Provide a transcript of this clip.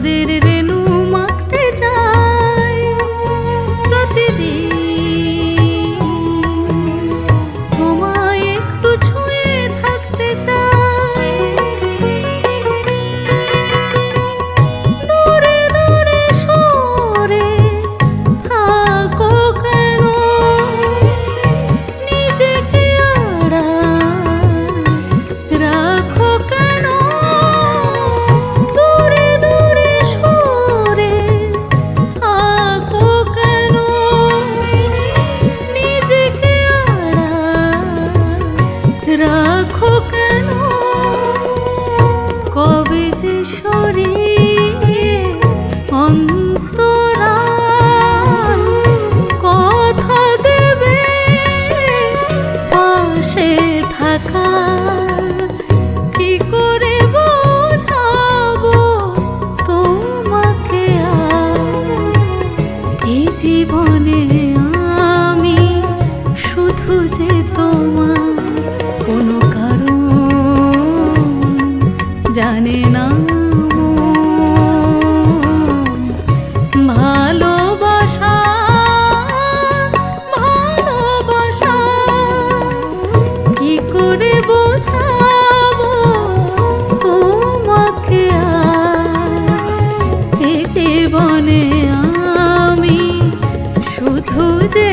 নদের রেণু মাখতে চাই প্রতিদিন, তোমায় একটু ছুঁয়ে থাকতে চাই। দূরে দূরে সরে থাকো কেন, নিজেকে আড়াল রাখো কেন। দূরে দূরে সরে থাকো কেন, নিজেকে আড়াল রাখো কেন। কবে যে সরিয়ে অন্তরাল কথা দেবে পাশে থাকার, কি করে বোঝাবো তোমাকে আর। এই জীবনে আমি শুধু যে তোমার, কোনো কারণ জানে না মন। ভালোবাসা ভালোবাসা কি করে বোঝাবো তোমাকে আর। এ জীবনে আমি শুধু যে